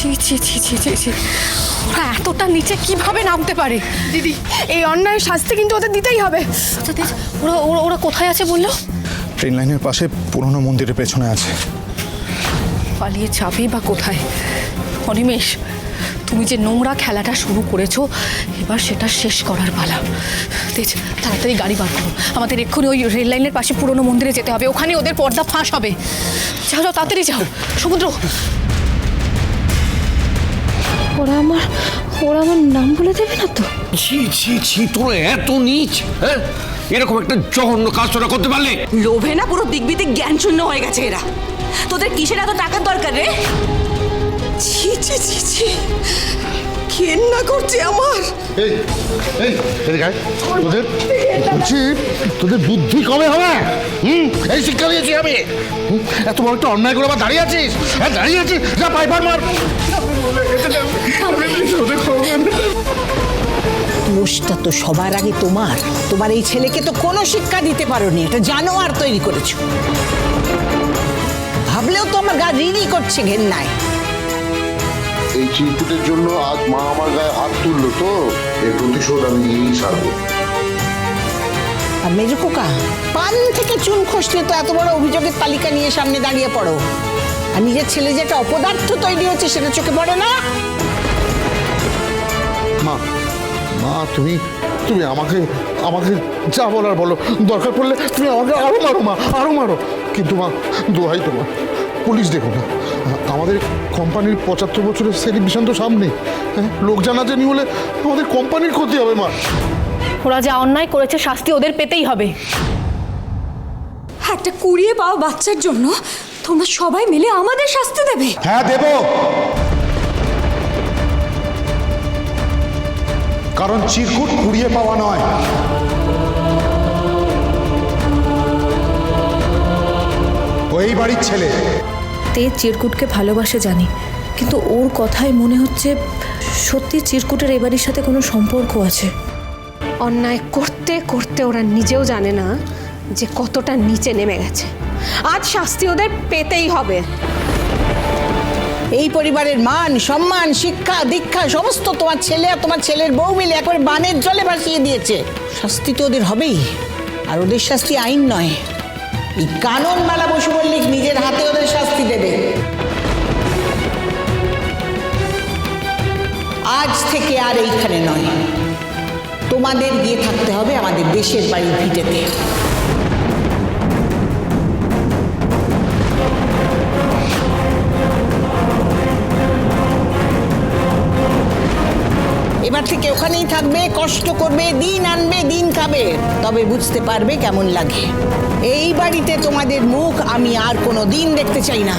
ছি ছি ছি ছি ছি ছি, ওরা এতটা নিচে কিভাবে নামতে পারে? দিদি, এই অন্যায়ের শাস্তি কিন্তু ওদের দিতেই হবে। আচ্ছা তেজ, ওরা ওরা ওরা কোথায় আছে বললো? ট্রেন লাইনের পাশে পুরনো মন্দিরের পেছনে আছে। পালিয়ে যাবেই বা কোথায়? অনিমেষ, তুমি যে নোংরা খেলাটা শুরু করেছো, এবার সেটা শেষ করার পালা। তেজ, তাড়াতাড়ি গাড়ি বার করো, আমাদের এক্ষুনি ওই রেল লাইনের পাশে পুরনো মন্দিরে যেতে হবে, ওখানে ওদের পর্দা ফাঁস হবে। যাও যাও, তাড়াতাড়ি যাও। সমুদ্র, ওরা আমার নাম বলে দেবে না তো? ছি ছি ছি, তোরা এত নীচ! হ্যাঁ, এরকম একটা জঘন্য কাজ তোরা করতে পারলে? লোভে না পুরো দিকবিদিক জ্ঞান শূন্য হয়ে গেছে এরা। তোদের কিসের এত টাকার দরকার রে? ছি ছি ছি ছি, ঘেন্না করছে আমার। এই এই এদিকে আয়। বলছি তোদের বুদ্ধি কবে হবে? এই শিক্ষা দিয়েছি আমি। এত বড় একটা অন্যায় করে আবার দাঁড়িয়ে আছিস? হ্যাঁ দাঁড়িয়ে আছিস, যা পাইপার মার। দোষটা তো সবার আগে তোমার এই ছেলেকে তো কোনো শিক্ষা দিতে পারোনি, এটা জানোয়ার তৈরি করেছো। ভাবলেও তো আমার গা রিরি করছে ঘেন্নায়। এই চিরকুটের জন্য আজ মা আমার গায়ে হাত তুললো, তো এর প্রতিশোধ আমি নিয়েই ছাড়বো। আর মেজো খোকা, পান থেকে চুন খসলে তো এত বড় অভিযোগের তালিকা নিয়ে সামনে দাঁড়িয়ে পড়ো, আর নিজের ছেলে যে একটা অপদার্থ তৈরি হচ্ছে সেটা চোখে পড়ে না? মা মা তুমি তুমি আমাকে আমাকে যা বলার বলো, দরকার পড়লে তুমি আমাকে আরো মারো মা, আরো মারো, কিন্তু মা দোহাই তোমার পুলিশ দেখো না। আমাদের কোম্পানির ৭৫ বছরের সেলিব্রেশন তো সামনে। হ্যাঁ, লোক জানাজানি হলে আমাদের কোম্পানির ক্ষতি হবে মা। ওরা যা অন্যায় করেছে শাস্তি ওদের পেতেই হবে। একটা কুড়িয়ে পাওয়া বাচ্চার জন্য তোমরা সবাই মিলে আমাদের শাস্তি দেবে? হ্যাঁ দেব, কারণ চিরকুট কুড়িয়ে পাওয়া নয়, ওই বাড়ির ছেলে। তেজ চিরকুটকে ভালোবাসে জানি, কিন্তু ওর কথায় মনে হচ্ছে সত্যি চিরকুটের এবারের সাথে কোনো সম্পর্ক আছে। অন্যায় করতে করতে ওরা নিজেও জানে না যে কতটা নিচে নেমে গেছে। আজ শাস্তি ওদের পেতেই হবে। এই পরিবারের মান সম্মান শিক্ষা দীক্ষা সমস্ত তোমার ছেলে আর তোমার ছেলের বউ মিলে একবার বানের জলে ভাসিয়ে দিয়েছে। শাস্তি তো ওদের হবেই, আর ওদের শাস্তি আইন নয়, এই কানুন মালা বসু মল্লিক নিজের হাতে ওদের শাস্তি দেবে। আজ থেকে আর এইখানে নয়, তোমাদের গিয়ে থাকতে হবে আমাদের দেশের বাড়ির ভিটেতে। এবার থেকে ওখানেই থাকবে, কষ্ট করবে, দিন আনবে দিন খাবে, তবে বুঝতে পারবে কেমন লাগে। এই বাড়িতে তোমাদের মুখ আমি আর কোনো দিন দেখতে চাই না।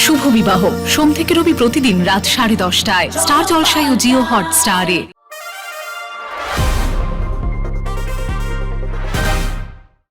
শুভ বিবাহ সোম থেকে রবি প্রতিদিন রাত 10:30টায় স্টার জলসায় ও জিও হটস্টারে।